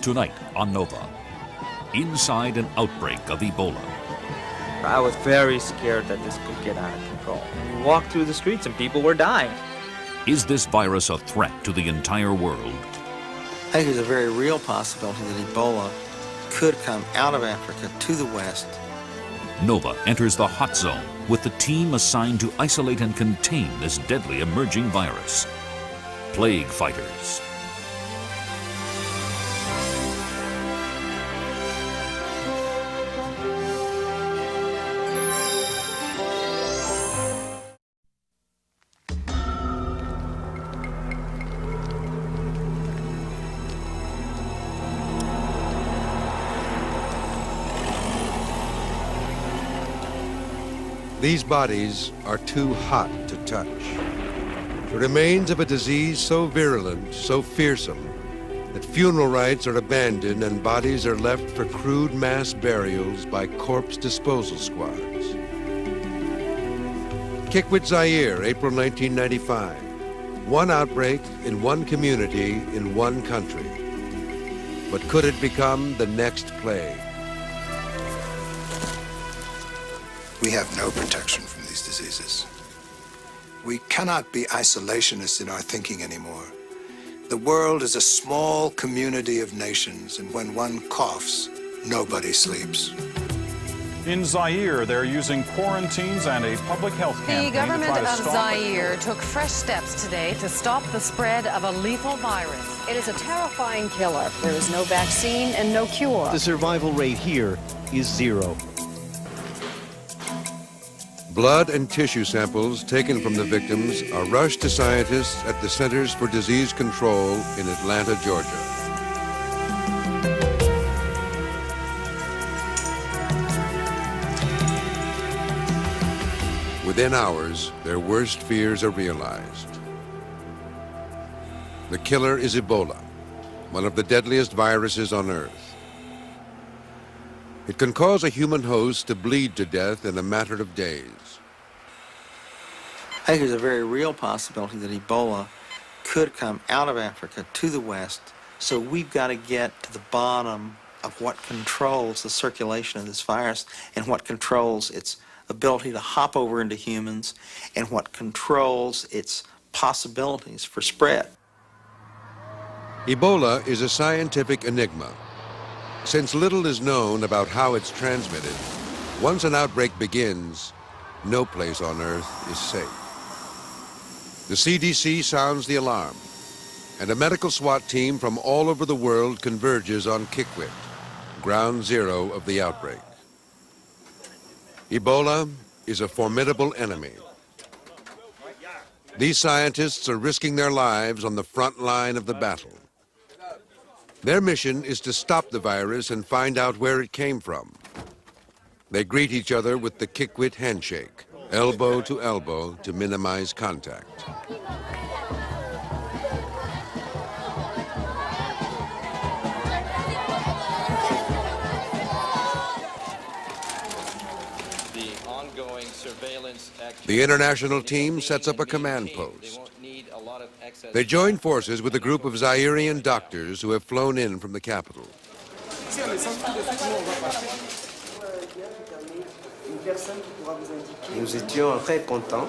Tonight on Nova, inside an outbreak of Ebola. I was very scared that this could get out of control. We walked through the streets and people were dying. Is this virus a threat to the entire world? I think there's a very real possibility that Ebola could come out of Africa to the west. Nova enters the hot zone with the team assigned to isolate and contain this deadly emerging virus. Plague fighters. These bodies are too hot to touch. The remains of a disease so virulent, so fearsome, that funeral rites are abandoned and bodies are left for crude mass burials by corpse disposal squads. Kikwit, Zaire, April 1995. One outbreak in one community in one country. But could it become the next plague? We have no protection from these diseases. We cannot be isolationists in our thinking anymore. The world is a small community of nations, and when one coughs, nobody sleeps. In Zaire, they're using quarantines and a public health campaign. The government to try to of stop Zaire took fresh steps today to stop the spread of a lethal virus. It is a terrifying killer. There is no vaccine and no cure. The survival rate here is 0. Blood and tissue samples taken from the victims are rushed to scientists at the Centers for Disease Control in Atlanta, Georgia. Within hours, their worst fears are realized. The killer is Ebola, one of the deadliest viruses on Earth. It can cause a human host to bleed to death in a matter of days. I think there's a very real possibility that Ebola could come out of Africa to the west. So we've got to get to the bottom of what controls the circulation of this virus and what controls its ability to hop over into humans and what controls its possibilities for spread. Ebola is a scientific enigma. Since little is known about how it's transmitted, once an outbreak begins, no place on Earth is safe. The CDC sounds the alarm, and a medical SWAT team from all over the world converges on Kikwit, ground zero of the outbreak. Ebola is a formidable enemy. These scientists are risking their lives on the front line of the battle. Their mission is to stop the virus and find out where it came from. They greet each other with the Kikwit handshake, elbow to elbow to minimize contact. The international team sets up a command post. They join forces with a group of Zairean doctors who have flown in from the capital. Nous étions très contents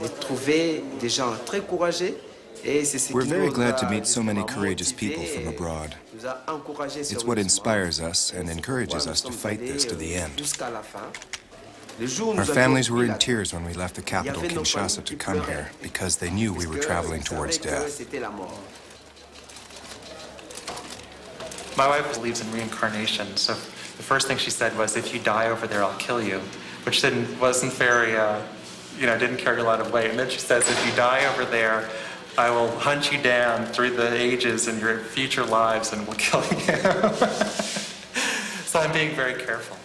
de trouver des gens très courageux. We're very glad to meet so many courageous people from abroad. It's what inspires us and encourages us to fight this to the end. Our families were in tears when we left the capital, Kinshasa, to come here because they knew we were traveling towards death. My wife believes in reincarnation, so the first thing she said was, if you die over there, I'll kill you, which wasn't very, didn't carry a lot of weight. And then she says, if you die over there, I will hunt you down through the ages in your future lives and will kill you. So I'm being very careful.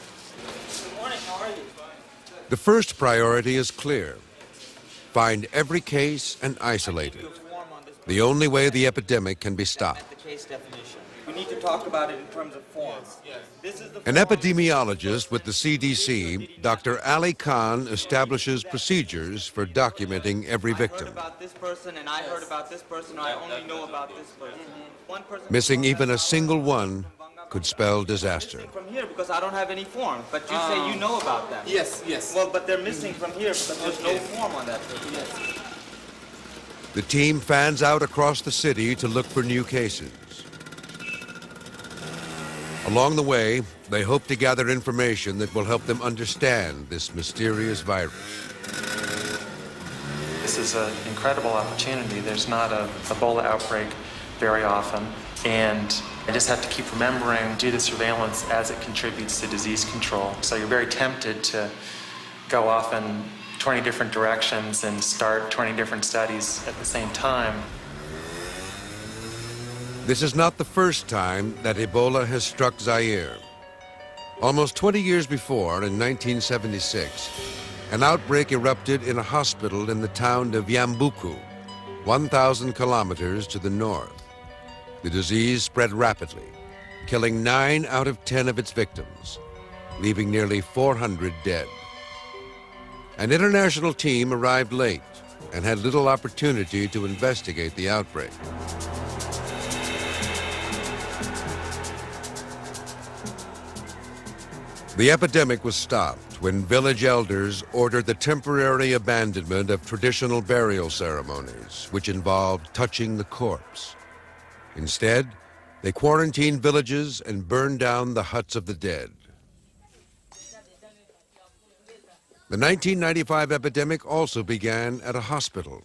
The first priority is clear. Find every case and isolate it. The only way the epidemic can be stopped. case definition. We need to talk about it in terms of forms. This is the An form. epidemiologist with the CDC, Dr. Ali Khan, establishes procedures for documenting every I victim. heard about this person, and I heard about this person, or I only know about this person. One person Missing even a single one could spell disaster. missing from here because I don't have any form. But you say you know about them. Yes, yes. Well, but they're missing from here because there's no form on that person. Yes. The team fans out across the city to look for new cases. Along the way, they hope to gather information that will help them understand this mysterious virus. This is an incredible opportunity. There's not an Ebola outbreak very often, and I just have to keep remembering, do the surveillance as it contributes to disease control. So you're very tempted to go off in 20 different directions and start 20 different studies at the same time. This is not the first time that Ebola has struck Zaire. Almost 20 years before, in 1976, an outbreak erupted in a hospital in the town of Yambuku, 1,000 kilometers to the north. The disease spread rapidly, killing 9 out of 10 of its victims, leaving nearly 400 dead. An international team arrived late and had little opportunity to investigate the outbreak. The epidemic was stopped when village elders ordered the temporary abandonment of traditional burial ceremonies, which involved touching the corpse. Instead, they quarantined villages and burned down the huts of the dead. The 1995 epidemic also began at a hospital.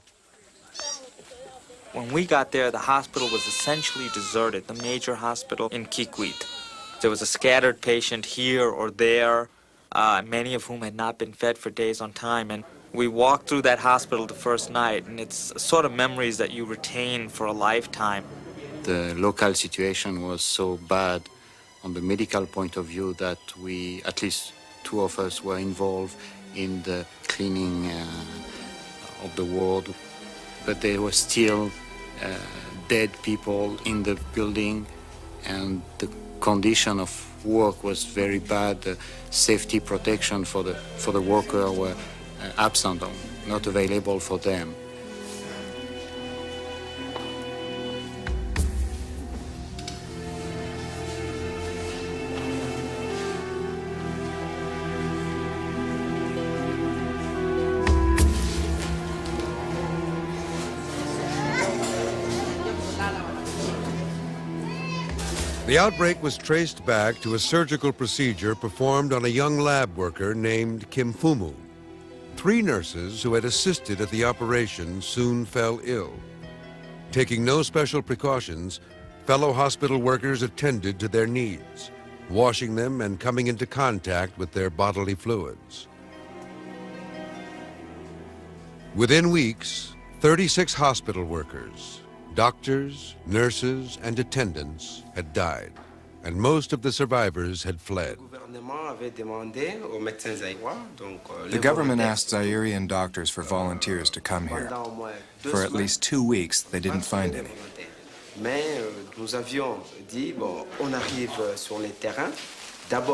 When we got there, the hospital was essentially deserted, the major hospital in Kikwit. There was a scattered patient here or there, many of whom had not been fed for days on time. And we walked through that hospital the first night, and it's sort of memories that you retain for a lifetime. The local situation was so bad on the medical point of view that we, at least 2 of us, were involved in the cleaning of the ward. But there were still dead people in the building, and the condition of work was very bad. The safety protection for the worker were absent, or not available for them. The outbreak was traced back to a surgical procedure performed on a young lab worker named Kim Fumu. 3 nurses who had assisted at the operation soon fell ill. Taking no special precautions, fellow hospital workers attended to their needs, washing them and coming into contact with their bodily fluids. Within weeks, 36 hospital workers, doctors, nurses, and attendants had died, and most of the survivors had fled. The government asked Zairian doctors for volunteers to come here. For at least 2 weeks, they didn't find any.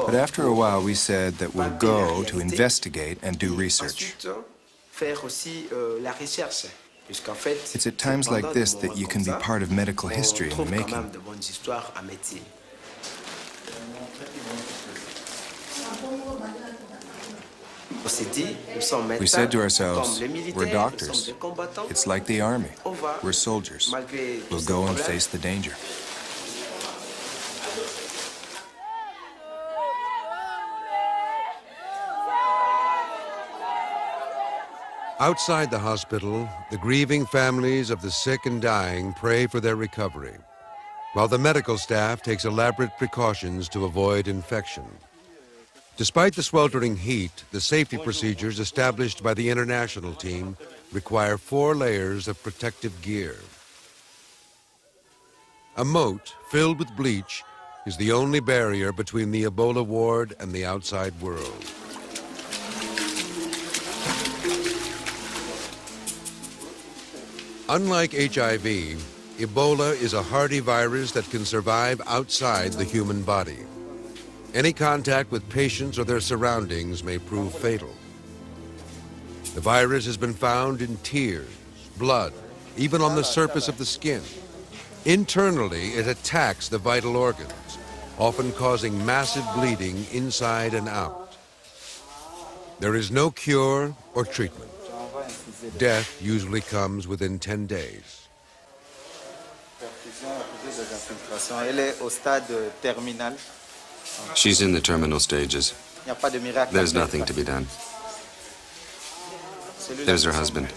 But after a while, we said that we'll go to investigate and do research. It's at times like this that you can be part of medical history in the making. We said to ourselves, we're doctors. It's like the army. We're soldiers. We'll go and face the danger. Outside the hospital, the grieving families of the sick and dying pray for their recovery, while the medical staff takes elaborate precautions to avoid infection. Despite the sweltering heat, the safety procedures established by the international team require 4 layers of protective gear. A moat filled with bleach is the only barrier between the Ebola ward and the outside world. Unlike HIV, Ebola is a hardy virus that can survive outside the human body. Any contact with patients or their surroundings may prove fatal. The virus has been found in tears, blood, even on the surface of the skin. Internally, it attacks the vital organs, often causing massive bleeding inside and out. There is no cure or treatment. Death usually comes within 10 days. She's in the terminal stages. There's nothing to be done. There's her husband.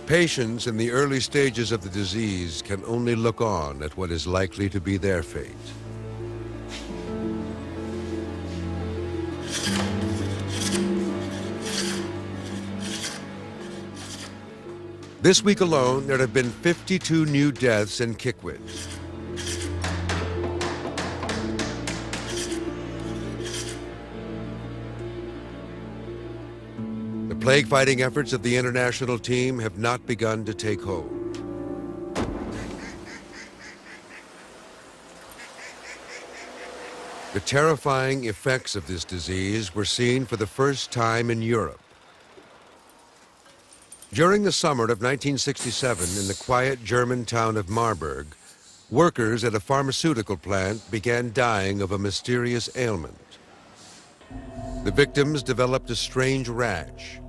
Patients in the early stages of the disease can only look on at what is likely to be their fate. This week alone, there have been 52 new deaths in Kikwit. The plague-fighting efforts of the international team have not begun to take hold. The terrifying effects of this disease were seen for the first time in Europe. During the summer of 1967, in the quiet German town of Marburg, workers at a pharmaceutical plant began dying of a mysterious ailment. The victims developed a strange rash.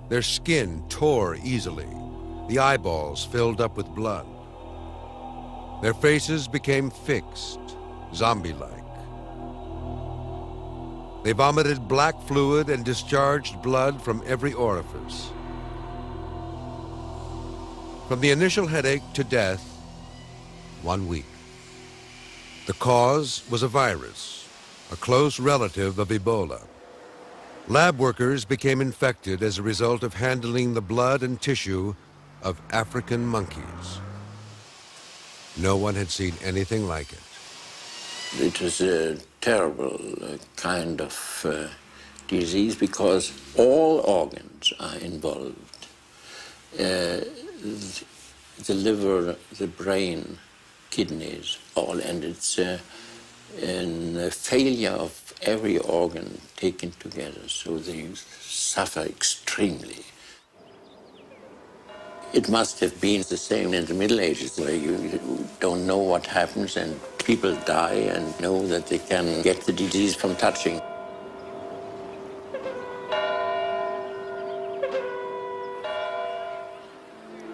Their skin tore easily. The eyeballs filled up with blood. Their faces became fixed, zombie-like. They vomited black fluid and discharged blood from every orifice. From the initial headache to death, 1 week. The cause was a virus, a close relative of Ebola. Lab workers became infected as a result of handling the blood and tissue of African monkeys. No one had seen anything like it. It was a terrible kind of disease because all organs are involved. The liver, the brain, kidneys, all, and it's a failure of every organ taken together, so they suffer extremely. It must have been the same in the Middle Ages, where you don't know what happens and people die and know that they can get the disease from touching.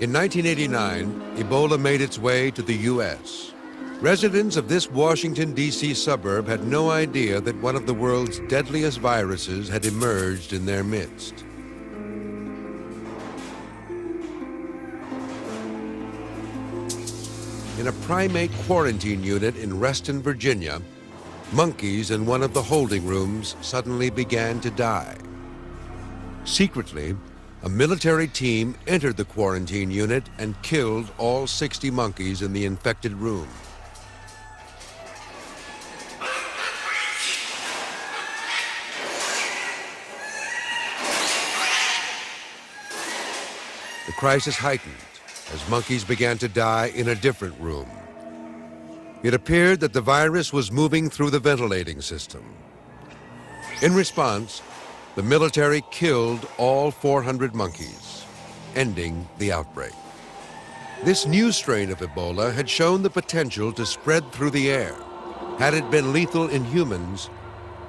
In 1989, Ebola made its way to the U.S. Residents of this Washington, D.C. suburb had no idea that one of the world's deadliest viruses had emerged in their midst. In a primate quarantine unit in Reston, Virginia, monkeys in one of the holding rooms suddenly began to die. Secretly, a military team entered the quarantine unit and killed all 60 monkeys in the infected room. The crisis heightened as monkeys began to die in a different room. It appeared that the virus was moving through the ventilating system. In response, the military killed all 400 monkeys, ending the outbreak. This new strain of Ebola had shown the potential to spread through the air. Had it been lethal in humans,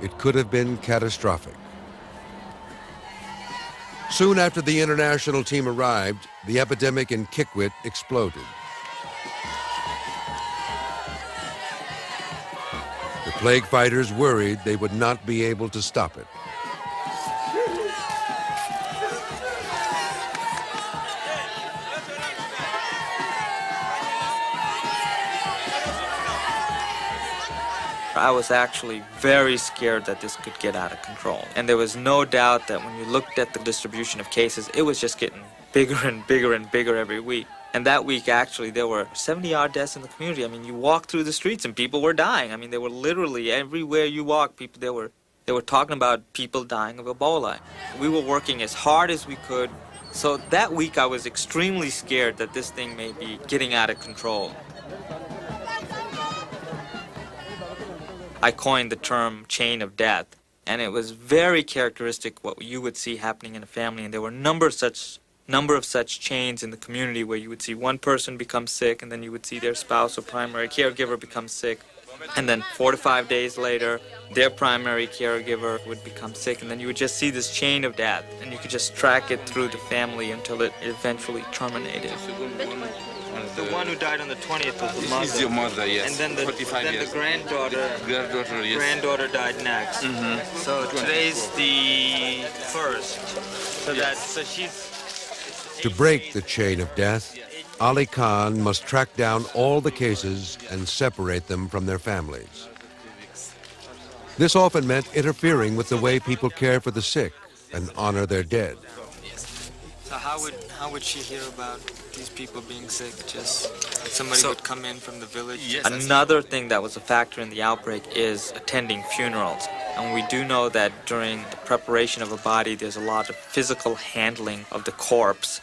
it could have been catastrophic. Soon after the international team arrived, the epidemic in Kikwit exploded. The plague fighters worried they would not be able to stop it. I was actually very scared that this could get out of control. And there was no doubt that when you looked at the distribution of cases, it was just getting bigger and bigger and bigger every week. And that week, actually, there were 70-odd deaths in the community. I mean, you walk through the streets and people were dying. I mean, they were literally everywhere you walk, people, they were talking about people dying of Ebola. We were working as hard as we could. So that week, I was extremely scared that this thing may be getting out of control. I coined the term chain of death, and it was very characteristic what you would see happening in a family. And there were a number of such chains in the community where you would see one person become sick, and then you would see their spouse or primary caregiver become sick, and then 4 to 5 days later, their primary caregiver would become sick, and then you would just see this chain of death, and you could just track it through the family until it eventually terminated. The one who died on the 20th was the mother. Is your mother, yes. And then the granddaughter. Yes. Granddaughter died next. So today's the 1st. So she's. To break the chain of death, Ali Khan must track down all the cases and separate them from their families. This often meant interfering with the way people care for the sick and honor their dead. So how would she hear about these people being sick? Just somebody would come in from the village? Yes. Another thing that was a factor in the outbreak is attending funerals. And we do know that during the preparation of a body, there's a lot of physical handling of the corpse.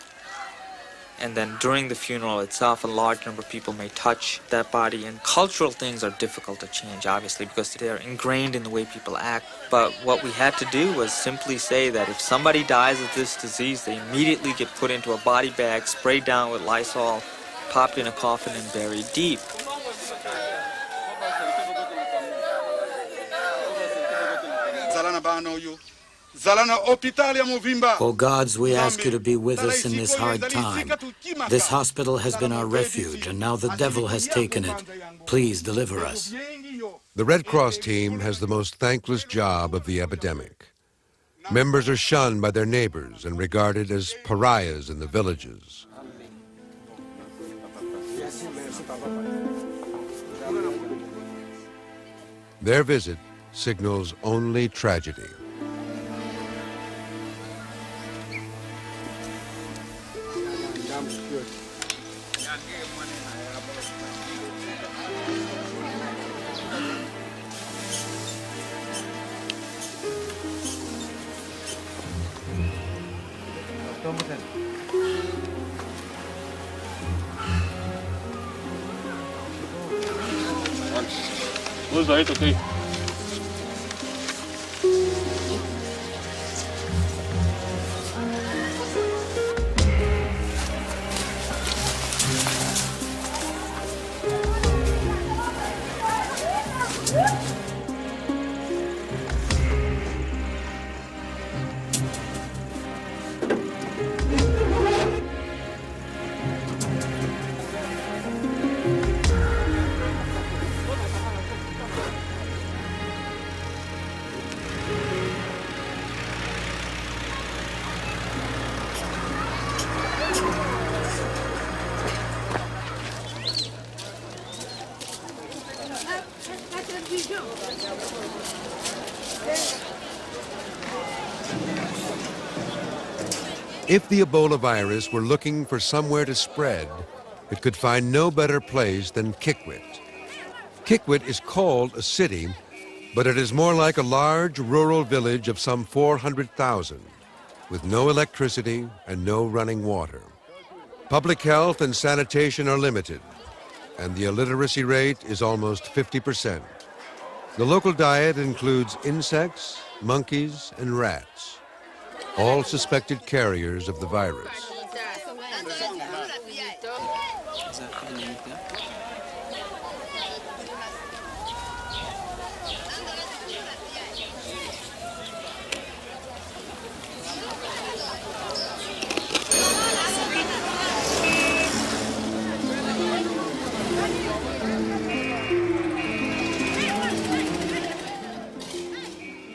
And then during the funeral itself, a large number of people may touch that body. And cultural things are difficult to change, obviously, because they're ingrained in the way people act. But what we had to do was simply say that if somebody dies of this disease, they immediately get put into a body bag, sprayed down with Lysol, popped in a coffin, and buried deep. Oh gods, we ask you to be with us in this hard time. This hospital has been our refuge, and now the devil has taken it. Please deliver us. The Red Cross team has the most thankless job of the epidemic. Members are shunned by their neighbors and regarded as pariahs in the villages. Their visit signals only tragedy. Okay. If the Ebola virus were looking for somewhere to spread, it could find no better place than Kikwit. Kikwit is called a city, but it is more like a large rural village of some 400,000, with no electricity and no running water. Public health and sanitation are limited, and the illiteracy rate is almost 50%. The local diet includes insects, monkeys, and rats, all suspected carriers of the virus.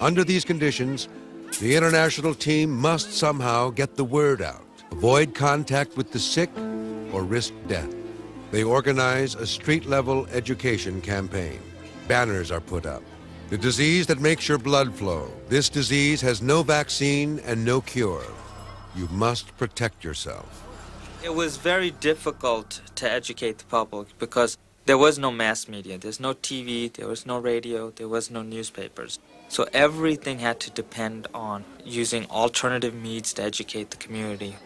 Under these conditions, the international team must somehow get the word out, avoid contact with the sick, or risk death. They organize a street-level education campaign. Banners are put up. The disease that makes your blood flow. This disease has no vaccine and no cure. You must protect yourself. It was very difficult to educate the public because there was no mass media. There's no TV, there was no radio, there was no newspapers. So everything had to depend on using alternative means to educate the community.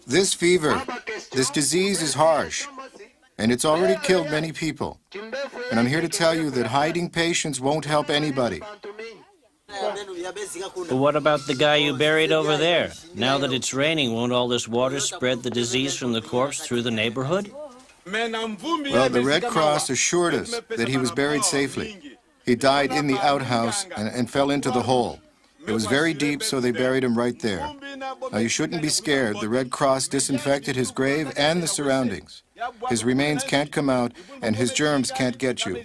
This fever, this disease is harsh, and it's already killed many people. And I'm here to tell you that hiding patients won't help anybody. But what about the guy you buried over there? Now that it's raining, won't all this water spread the disease from the corpse through the neighborhood? Well, the Red Cross assured us that he was buried safely. He died in the outhouse and fell into the hole. It was very deep, so they buried him right there. Now, you shouldn't be scared. The Red Cross disinfected his grave and the surroundings. His remains can't come out, and his germs can't get you.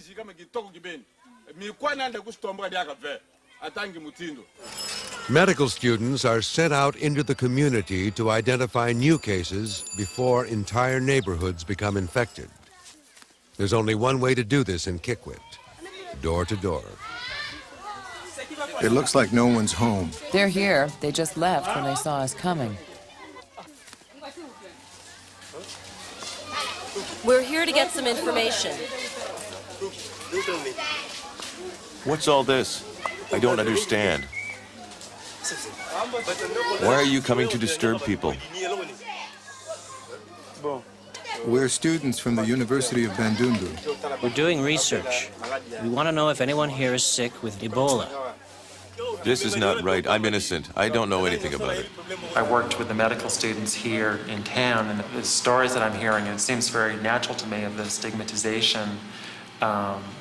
Medical students are sent out into the community to identify new cases before entire neighborhoods become infected. There's only one way to do this in Kikwit, door to door. It looks like no one's home. They're here. They just left when they saw us coming. We're here to get some information. What's all this? I don't understand. Why are you coming to disturb people? We're students from the University of Bandundu. We're doing research. We want to know if anyone here is sick with Ebola. This is not right. I'm innocent. I don't know anything about it. I worked with the medical students here in town, and the stories that I'm hearing, it seems very natural to me of the stigmatization,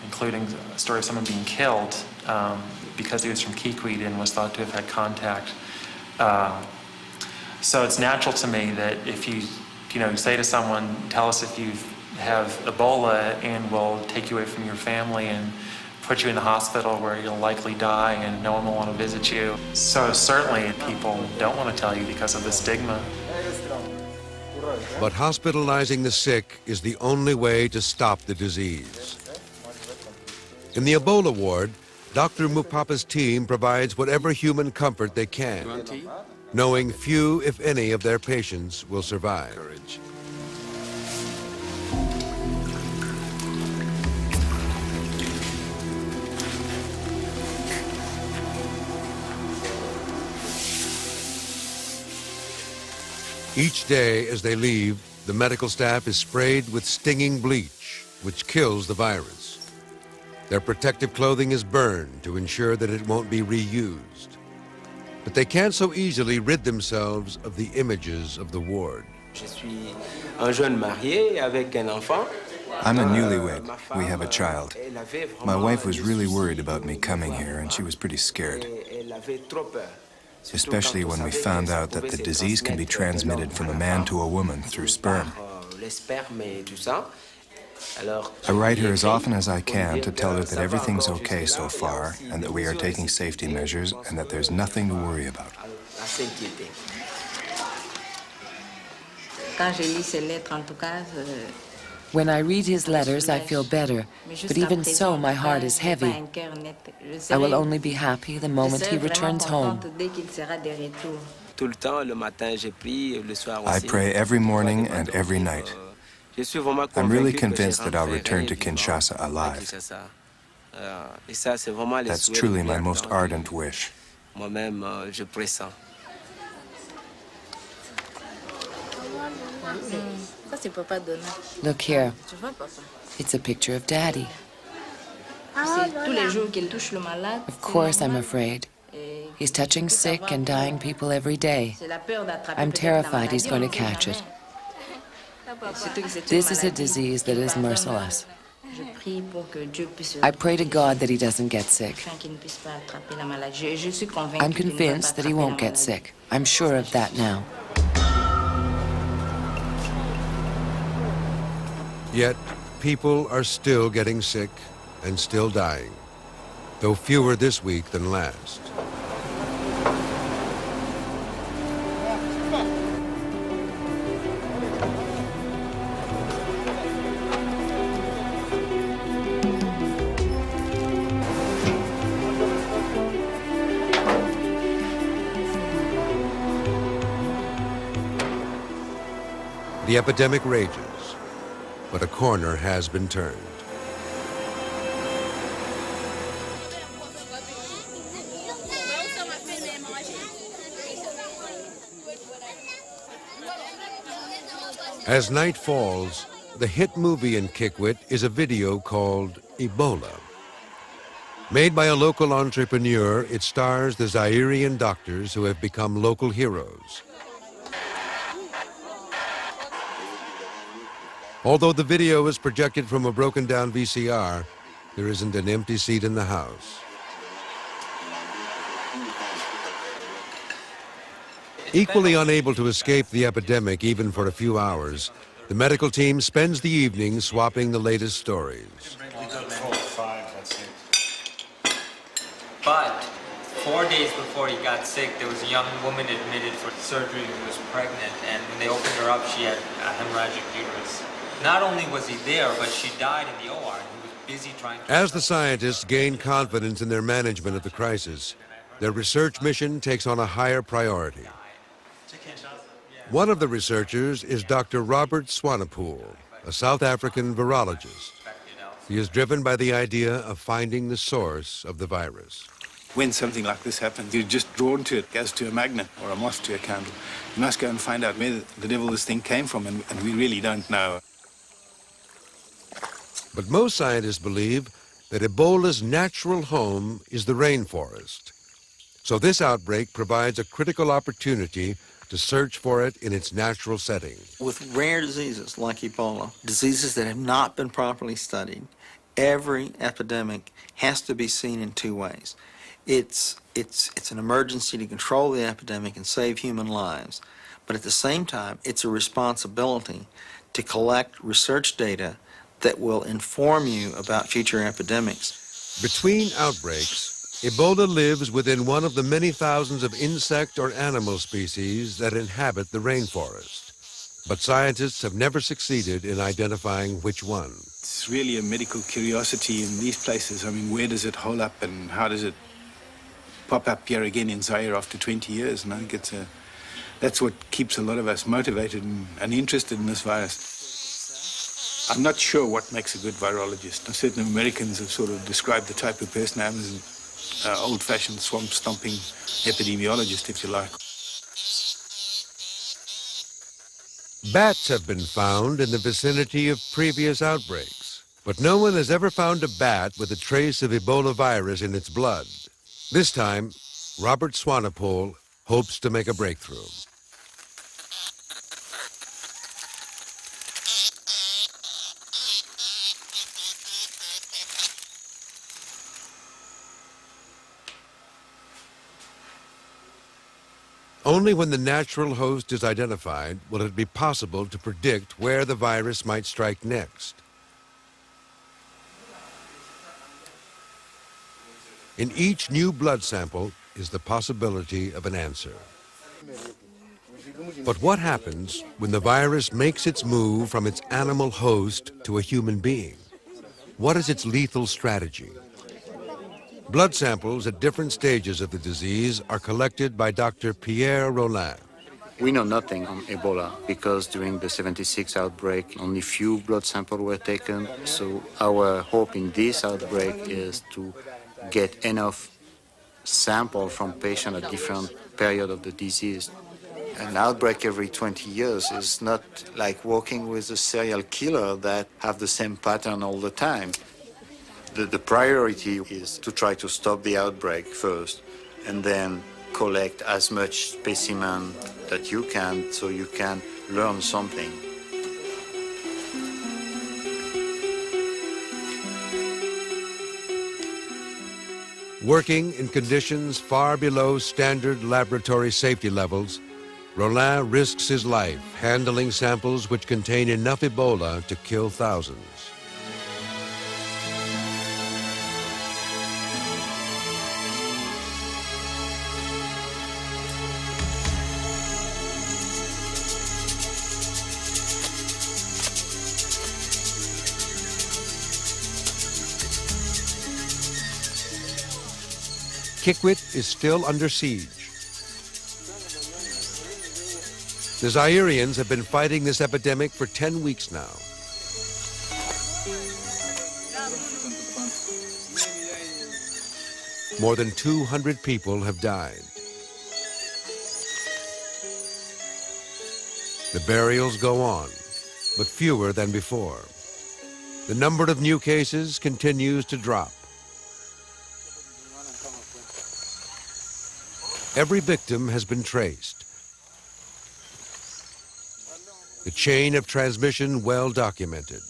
including a story of someone being killed because he was from Kikwit and was thought to have had contact. So it's natural to me that if you say to someone, tell us if you have Ebola, and we'll take you away from your family and put you in the hospital where you'll likely die and no one will want to visit you. So certainly people don't want to tell you because of the stigma. But hospitalizing the sick is the only way to stop the disease. In the Ebola ward, Dr. Mupapa's team provides whatever human comfort they can, knowing few, if any, of their patients will survive. Each day as they leave, the medical staff is sprayed with stinging bleach, which kills the virus. Their protective clothing is burned to ensure that it won't be reused. But they can't so easily rid themselves of the images of the ward. I'm a newlywed. We have a child. My wife was really worried about me coming here, and she was pretty scared. Especially when we found out that the disease can be transmitted from a man to a woman through sperm. I write her as often as I can to tell her that everything's okay so far, and that we are taking safety measures, and that there's nothing to worry about. When I read his letters, I feel better, but even so, my heart is heavy. I will only be happy the moment he returns home. I pray every morning and every night. I'm really convinced that I'll return to Kinshasa alive. That's truly my most ardent wish. Look here. It's a picture of Daddy. Of course I'm afraid. He's touching sick and dying people every day. I'm terrified he's going to catch it. This is a disease that is merciless. I pray to God that he doesn't get sick. I'm convinced that he won't get sick. I'm sure of that now. Yet, people are still getting sick and still dying, though fewer this week than last. The epidemic rages, but a corner has been turned. As night falls, the hit movie in Kikwit is a video called Ebola. Made by a local entrepreneur, it stars the Zairian doctors who have become local heroes. Although the video is projected from a broken-down VCR, there isn't an empty seat in the house. Equally unable to escape the epidemic even for a few hours, the medical team spends the evening swapping the latest stories. But 4 days before he got sick, there was a young woman admitted for surgery who was pregnant, and when they opened her up, she had a hemorrhagic uterus. Not only was he there, but she died in the OR. He was busy trying to... As the scientists gain confidence in their management of the crisis, their research mission takes on a higher priority. One of the researchers is Dr. Robert Swanepoel, a South African virologist. He is driven by the idea of finding the source of the virus. When something like this happens, you're just drawn to it as to a magnet or a moth to a candle. You must go and find out where the devil this thing came from, and we really don't know. But most scientists believe that Ebola's natural home is the rainforest. So this outbreak provides a critical opportunity to search for it in its natural setting. With rare diseases like Ebola, diseases that have not been properly studied, every epidemic has to be seen in two ways. It's an emergency to control the epidemic and save human lives, but at the same time, it's a responsibility to collect research data that will inform you about future epidemics. Between outbreaks, Ebola lives within one of the many thousands of insect or animal species that inhabit the rainforest. But scientists have never succeeded in identifying which one. It's really a medical curiosity in these places. I mean, where does it hole up and how does it pop up here again in Zaire after 20 years? And I think that's what keeps a lot of us motivated and interested in this virus. I'm not sure what makes a good virologist. Certain Americans have sort of described the type of person I am as an old-fashioned swamp-stomping epidemiologist, if you like. Bats have been found in the vicinity of previous outbreaks, but no one has ever found a bat with a trace of Ebola virus in its blood. This time, Robert Swanepoel hopes to make a breakthrough. Only when the natural host is identified will it be possible to predict where the virus might strike next. In each new blood sample is the possibility of an answer. But what happens when the virus makes its move from its animal host to a human being? What is its lethal strategy? Blood samples at different stages of the disease are collected by Dr. Pierre Rollin. We know nothing on Ebola because during the 76 outbreak, only few blood samples were taken. So our hope in this outbreak is to get enough sample from patients at different periods of the disease. An outbreak every 20 years is not like working with a serial killer that have the same pattern all the time. The priority is to try to stop the outbreak first and then collect as much specimen that you can so you can learn something. Working in conditions far below standard laboratory safety levels, Rollin risks his life handling samples which contain enough Ebola to kill thousands. Kikwit is still under siege. The Zairians have been fighting this epidemic for 10 weeks now. More than 200 people have died. The burials go on, but fewer than before. The number of new cases continues to drop. Every victim has been traced. The chain of transmission well documented.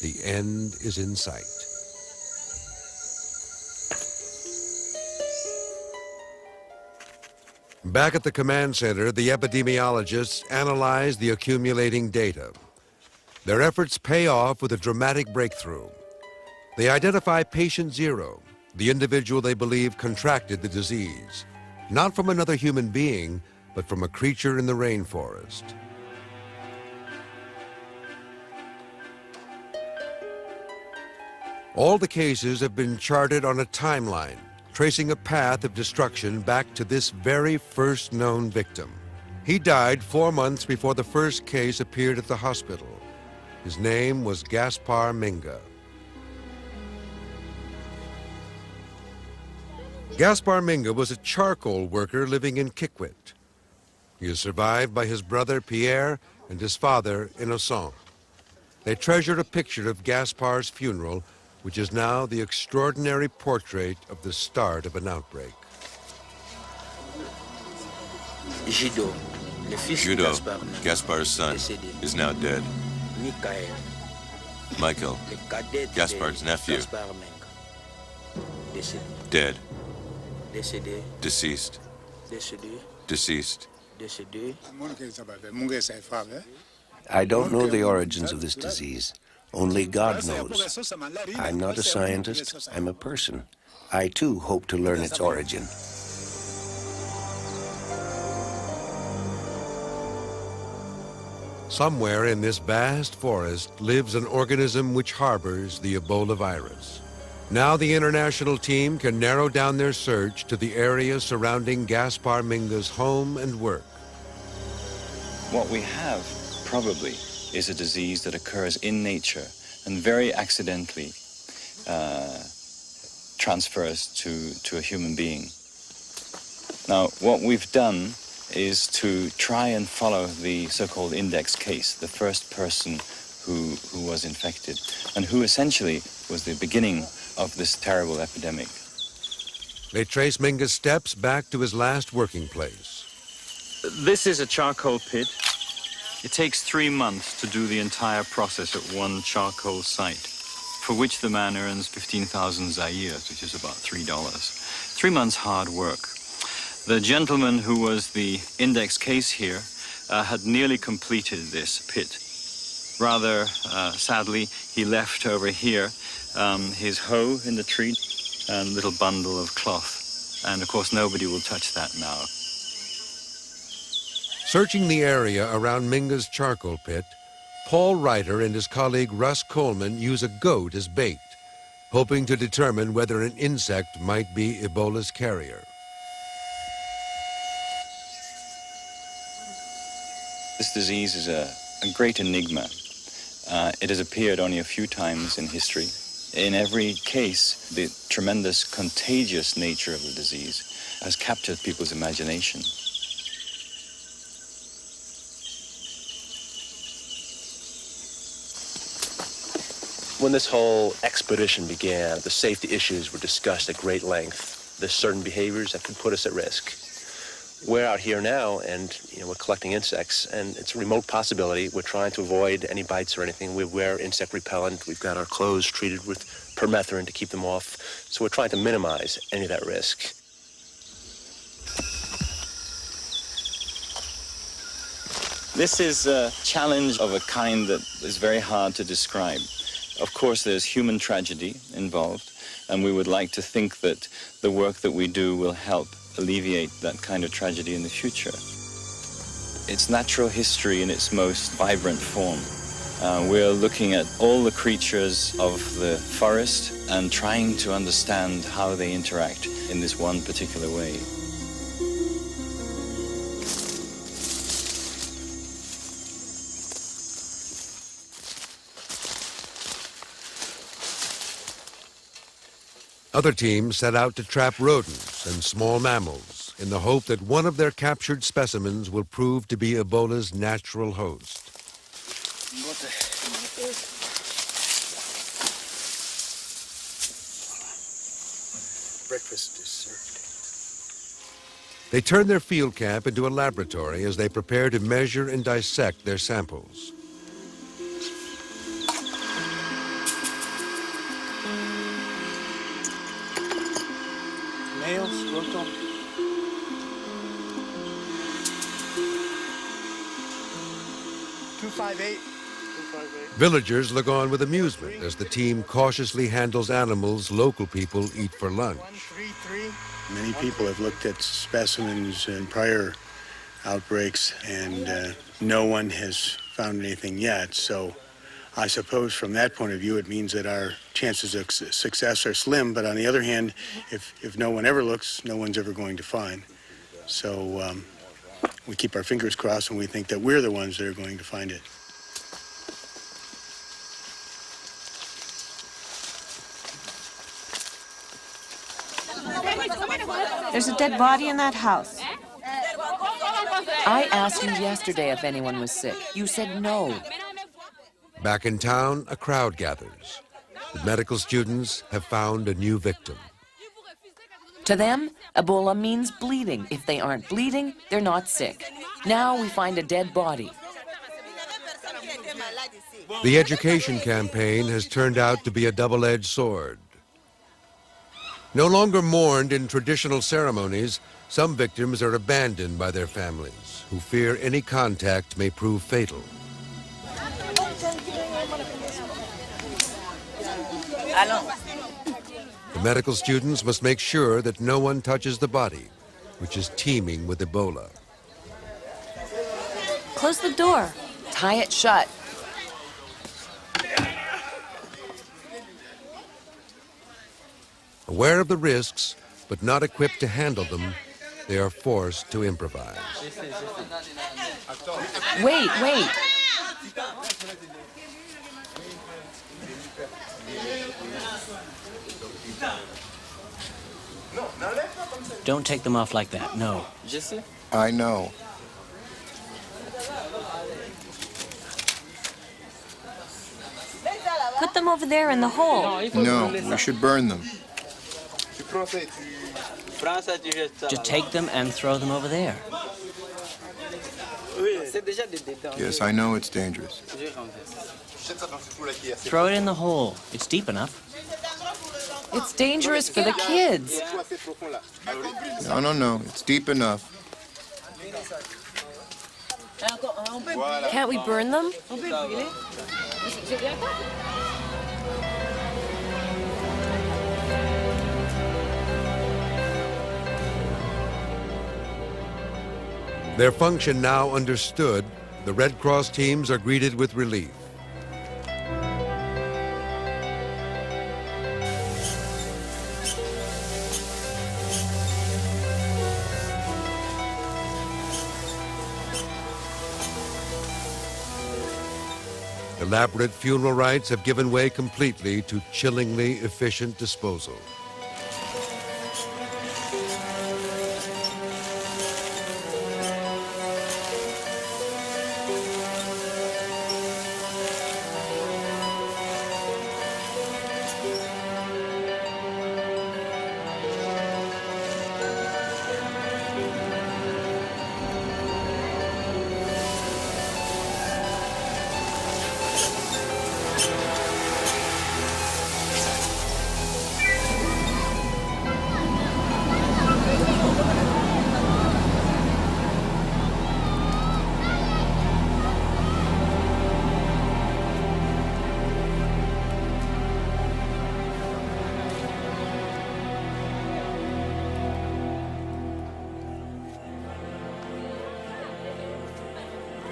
The end is in sight. Back at the command center, the epidemiologists analyze the accumulating data. Their efforts pay off with a dramatic breakthrough. They identify patient zero, the individual they believe contracted the disease, not from another human being, but from a creature in the rainforest. All the cases have been charted on a timeline, tracing a path of destruction back to this very first known victim. He died 4 months before the first case appeared at the hospital. His name was Gaspar Minga. Gaspar Minga was a charcoal worker living in Kikwit. He is survived by his brother Pierre and his father Innocent. They treasured a picture of Gaspar's funeral, which is now the extraordinary portrait of the start of an outbreak. Judo, Gaspar's son, is now dead. Michael, Gaspar's nephew, dead. Deceased. Deceased. I don't know the origins of this disease. Only God knows. I'm not a scientist, I'm a person. I too hope to learn its origin. Somewhere in this vast forest lives an organism which harbors the Ebola virus. Now the international team can narrow down their search to the area surrounding Gaspar Minga's home and work. What we have, probably, is a disease that occurs in nature and very accidentally transfers to a human being. Now, what we've done is to try and follow the so-called index case, the first person who was infected, and who essentially was the beginning of this terrible epidemic. They trace Minga's steps back to his last working place. This is a charcoal pit. It takes 3 months to do the entire process at one charcoal site, for which the man earns 15,000 zaires, which is about $3. 3 months hard work. The gentleman who was the index case here had nearly completed this pit. Rather sadly, he left over here his hoe in the tree and a little bundle of cloth. And of course, nobody will touch that now. Searching the area around Minga's charcoal pit, Paul Reiter and his colleague Russ Coleman use a goat as bait, hoping to determine whether an insect might be Ebola's carrier. This disease is a great enigma. It has appeared only a few times in history. In every case, the tremendous contagious nature of the disease has captured people's imagination. When this whole expedition began, the safety issues were discussed at great length. There's certain behaviors that could put us at risk. We're out here now, and we're collecting insects, and it's a remote possibility. We're trying to avoid any bites or anything. We wear insect repellent. We've got our clothes treated with permethrin to keep them off. So we're trying to minimize any of that risk. This is a challenge of a kind that is very hard to describe. Of course, there's human tragedy involved, and we would like to think that the work that we do will help alleviate that kind of tragedy in the future. It's natural history in its most vibrant form. We're looking at all the creatures of the forest and trying to understand how they interact in this one particular way. Other teams set out to trap rodents and small mammals in the hope that one of their captured specimens will prove to be Ebola's natural host. Breakfast is served. They turn their field camp into a laboratory as they prepare to measure and dissect their samples. Nails, rotom. Villagers look on with amusement as the team cautiously handles animals local people eat for lunch. Many people have looked at specimens in prior outbreaks, and no one has found anything yet. So I suppose from that point of view, it means that our chances of success are slim. But on the other hand, if no one ever looks, no one's ever going to find. So we keep our fingers crossed, and we think that we're the ones that are going to find it. There's a dead body in that house. I asked you yesterday if anyone was sick. You said no. Back in town, a crowd gathers. The medical students have found a new victim. To them, Ebola means bleeding. If they aren't bleeding, they're not sick. Now we find a dead body. The education campaign has turned out to be a double-edged sword. No longer mourned in traditional ceremonies, some victims are abandoned by their families, who fear any contact may prove fatal. The medical students must make sure that no one touches the body, which is teeming with Ebola. Close the door. Tie it shut. Aware of the risks, but not equipped to handle them, they are forced to improvise. Wait, wait. Don't take them off like that, no. I know. Put them over there in the hole. No, we should burn them. Just take them and throw them over there. Yes, I know it's dangerous. Throw it in the hole. It's deep enough. It's dangerous for the kids. No, it's deep enough. Can't we burn them? Their function now understood, the Red Cross teams are greeted with relief. Elaborate funeral rites have given way completely to chillingly efficient disposal.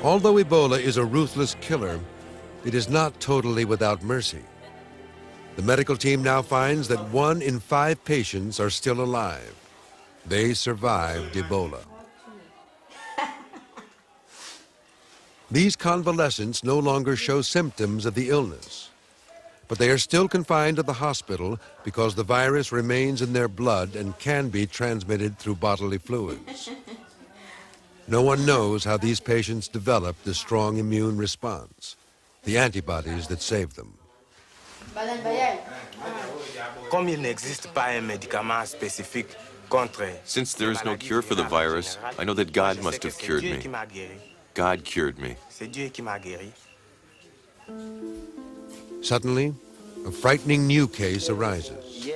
Although Ebola is a ruthless killer, it is not totally without mercy. The medical team now finds that 1 in 5 patients are still alive. They survived Ebola. These convalescents no longer show symptoms of the illness. but they are still confined to the hospital because the virus remains in their blood and can be transmitted through bodily fluids. No one knows how these patients develop the strong immune response, the antibodies that save them. Since there is no cure for the virus, I know that God must have cured me. God cured me. Suddenly, a frightening new case arises.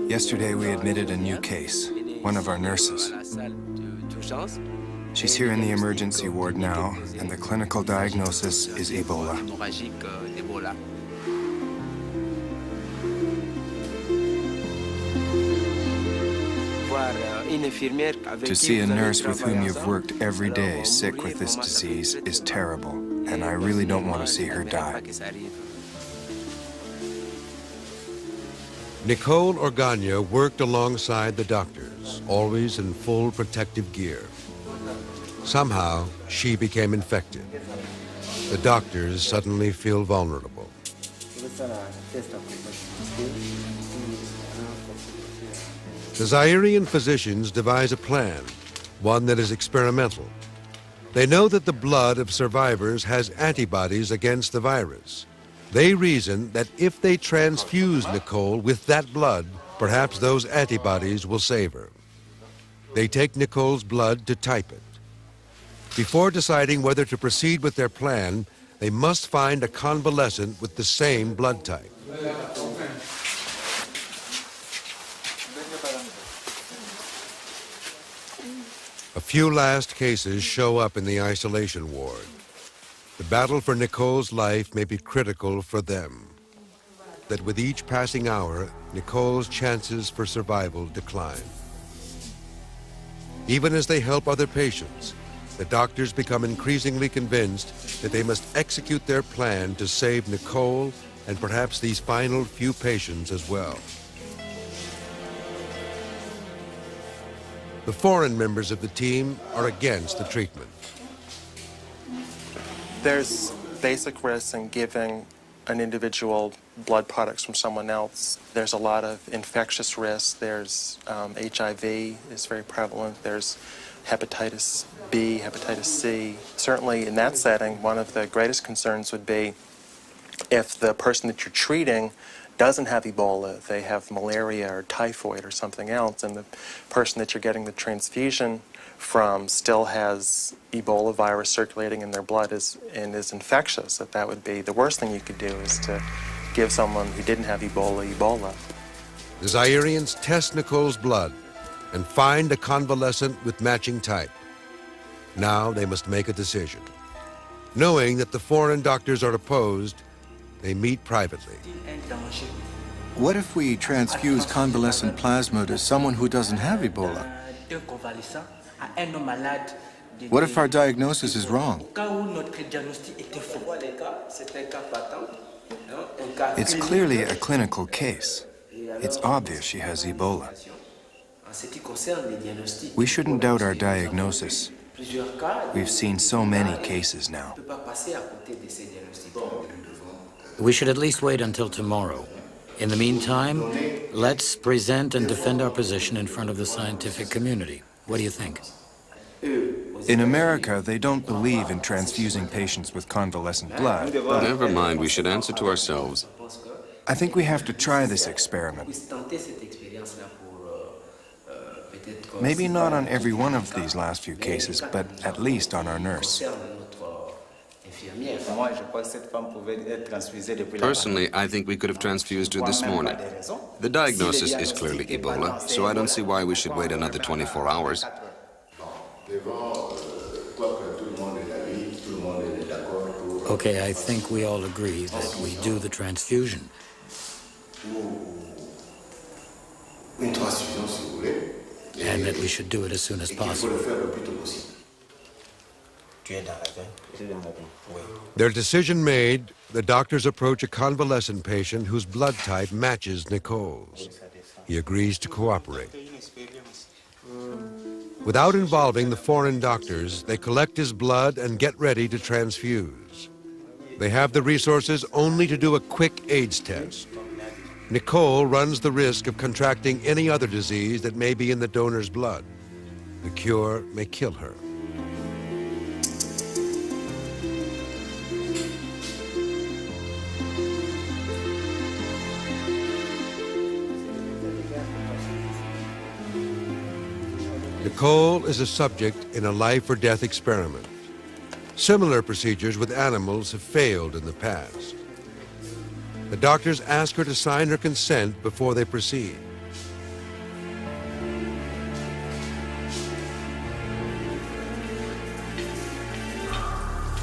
Yesterday we admitted a new case, one of our nurses. She's here in the emergency ward now, and the clinical diagnosis is Ebola. To see a nurse with whom you've worked every day sick with this disease is terrible, and I really don't want to see her die. Nicole Organa worked alongside the doctors, always in full protective gear. Somehow, she became infected. The doctors suddenly feel vulnerable. The Zairian physicians devise a plan, one that is experimental. They know that the blood of survivors has antibodies against the virus. They reason that if they transfuse Nicole with that blood, perhaps those antibodies will save her. They take Nicole's blood to type it. Before deciding whether to proceed with their plan, they must find a convalescent with the same blood type. A few last cases show up in the isolation ward. The battle for Nicole's life may be critical for them. That with each passing hour, Nicole's chances for survival decline. Even as they help other patients, the doctors become increasingly convinced that they must execute their plan to save Nicole and perhaps these final few patients as well. The foreign members of the team are against the treatment. There's basic risks in giving an individual blood products from someone else. There's a lot of infectious risks. There's HIV is very prevalent. There's hepatitis B, hepatitis C. Certainly in that setting, one of the greatest concerns would be if the person that you're treating doesn't have Ebola, they have malaria or typhoid or something else, and the person that you're getting the transfusion from still has Ebola virus circulating in their blood and is infectious, that would be the worst thing you could do, is to give someone who didn't have Ebola. The Zairians test Nicole's blood and find a convalescent with matching type. Now they must make a decision. Knowing that the foreign doctors are opposed, they meet privately. What if we transfuse convalescent plasma to someone who doesn't have Ebola? What if our diagnosis is wrong? It's clearly a clinical case. It's obvious she has Ebola. We shouldn't doubt our diagnosis. We've seen so many cases now. We should at least wait until tomorrow. In the meantime, let's present and defend our position in front of the scientific community. What do you think? In America, they don't believe in transfusing patients with convalescent blood. Never mind, we should answer to ourselves. I think we have to try this experiment. Maybe not on every one of these last few cases, but at least on our nurse. Personally, I think we could have transfused her this morning. The diagnosis is clearly Ebola, so I don't see why we should wait another 24 hours. Okay, I think we all agree that we do the transfusion. And that we should do it as soon as possible. Their decision made, the doctors approach a convalescent patient whose blood type matches Nicole's. He agrees to cooperate. Without involving the foreign doctors, they collect his blood and get ready to transfuse. They have the resources only to do a quick AIDS test. Nicole runs the risk of contracting any other disease that may be in the donor's blood. The cure may kill her. Nicole is a subject in a life or death experiment. Similar procedures with animals have failed in the past. The doctors ask her to sign her consent before they proceed.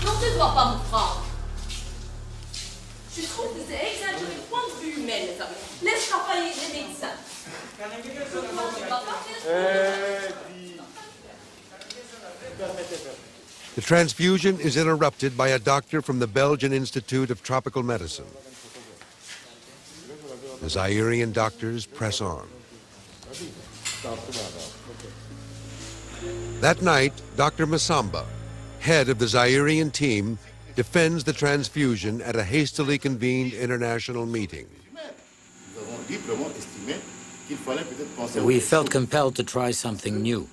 Non, tu ne dois pas me prendre. Je trouve que c'est exagéré du point de vue humain, mes amis. Laisse travailler les médecins. The transfusion is interrupted by a doctor from the Belgian Institute of Tropical Medicine. The Zairian doctors press on. That night, Dr. Masamba, head of the Zairian team, defends the transfusion at a hastily convened international meeting. We felt compelled to try something new.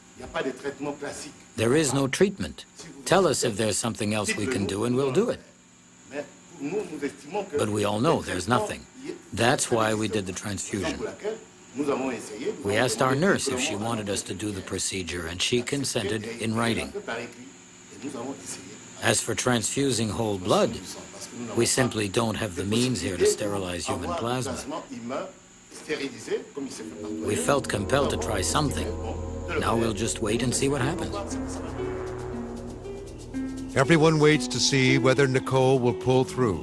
There is no treatment. Tell us if there's something else we can do and we'll do it. But we all know there's nothing. That's why we did the transfusion. We asked our nurse if she wanted us to do the procedure, and she consented in writing. As for transfusing whole blood, we simply don't have the means here to sterilize human plasma. We felt compelled to try something. Now we'll just wait and see what happens. Everyone waits to see whether Nicole will pull through.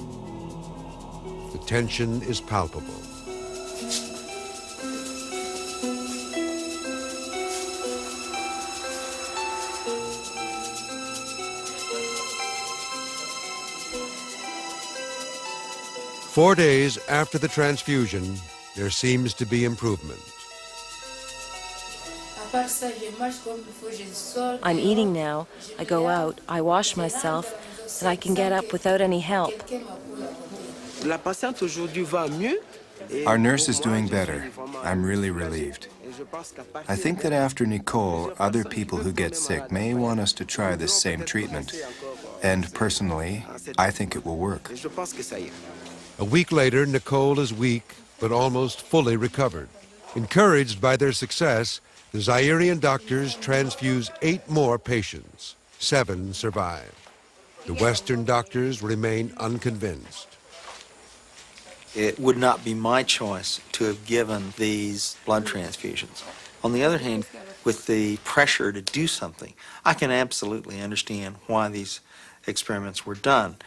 The tension is palpable. Four days after the transfusion, there seems to be improvement. I'm eating now. I go out, I wash myself, and I can get up without any help. Our nurse is doing better. I'm really relieved. I think that after Nicole, other people who get sick may want us to try this same treatment. And personally, I think it will work. A week later, Nicole is weak, but almost fully recovered. Encouraged by their success, the Zairian doctors transfuse 8 more patients. 7 survive. The Western doctors remain unconvinced. It would not be my choice to have given these blood transfusions. On the other hand, with the pressure to do something, I can absolutely understand why these experiments were done.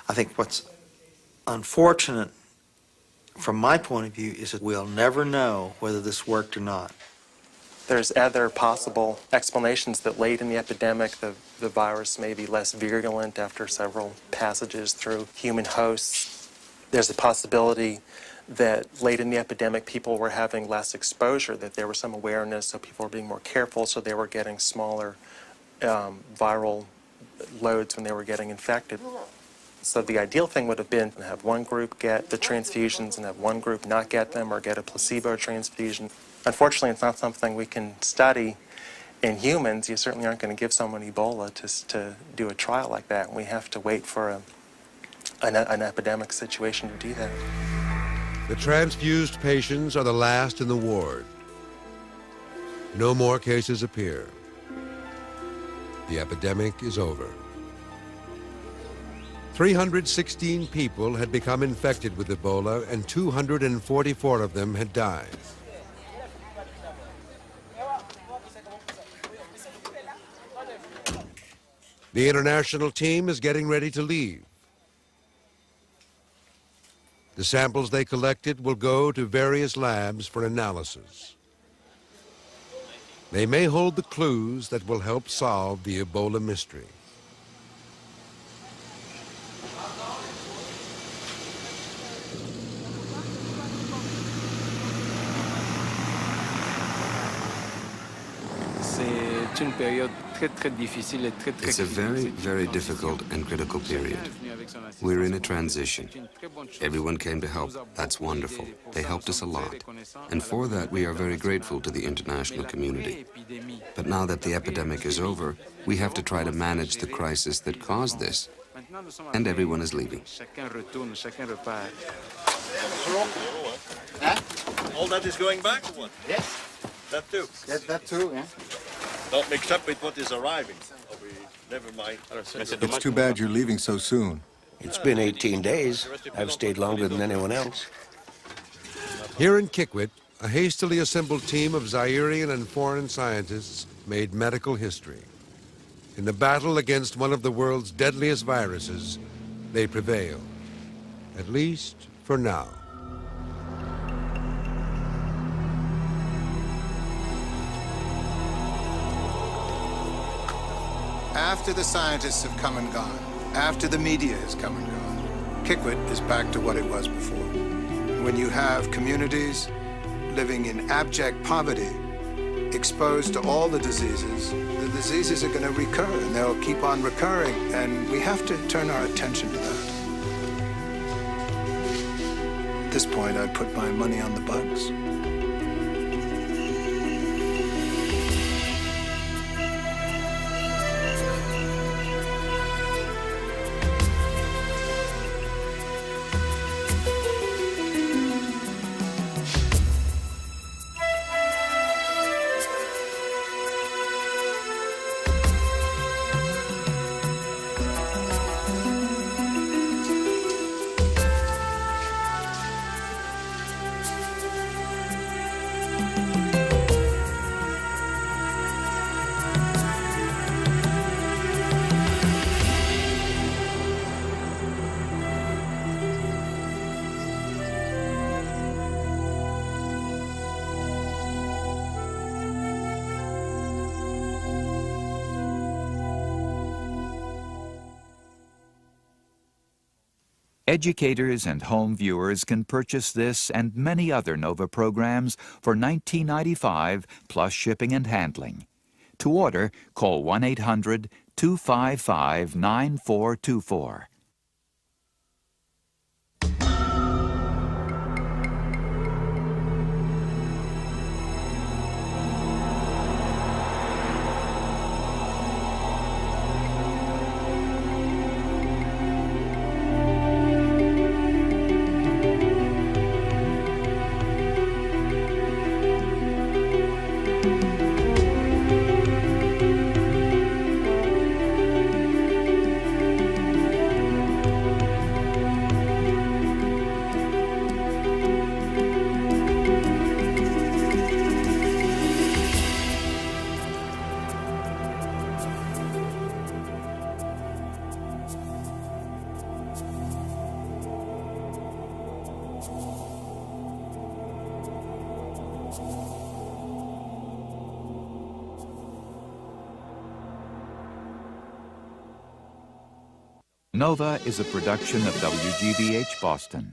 I think what's unfortunate from my point of view is that we'll never know whether this worked or not. There's other possible explanations that late in the epidemic, the virus may be less virulent after several passages through human hosts. There's a possibility that late in the epidemic, people were having less exposure, that there was some awareness, so people were being more careful, so they were getting smaller viral loads when they were getting infected. So the ideal thing would have been to have one group get the transfusions and have one group not get them or get a placebo transfusion. Unfortunately, it's not something we can study in humans. You certainly aren't going to give someone Ebola to do a trial like that. We have to wait for an epidemic situation to do that. The transfused patients are the last in the ward. No more cases appear. The epidemic is over. 316 people had become infected with Ebola, and 244 of them had died. The international team is getting ready to leave. The samples they collected will go to various labs for analysis. They may hold the clues that will help solve the Ebola mystery. It's a very, very difficult and critical period. We're in a transition. Everyone came to help. That's wonderful. They helped us a lot. And for that, we are very grateful to the international community. But now that the epidemic is over, we have to try to manage the crisis that caused this. And everyone is leaving. All that is going back or what? Yes. That too? Yes, that too, yeah. Not mixed up with what is arriving. Never mind. It's too bad you're leaving so soon. It's been 18 days. I've stayed longer than anyone else. Here in Kikwit, a hastily assembled team of Zairian and foreign scientists made medical history. In the battle against one of the world's deadliest viruses, they prevailed. At least for now. After the scientists have come and gone, after the media has come and gone, Kikwit is back to what it was before. When you have communities living in abject poverty, exposed to all the diseases are going to recur, and they'll keep on recurring, and we have to turn our attention to that. At this point, I'd put my money on the bugs. Educators and home viewers can purchase this and many other NOVA programs for $19.95 plus shipping and handling. To order, call 1-800-255-9424. NOVA is a production of WGBH Boston.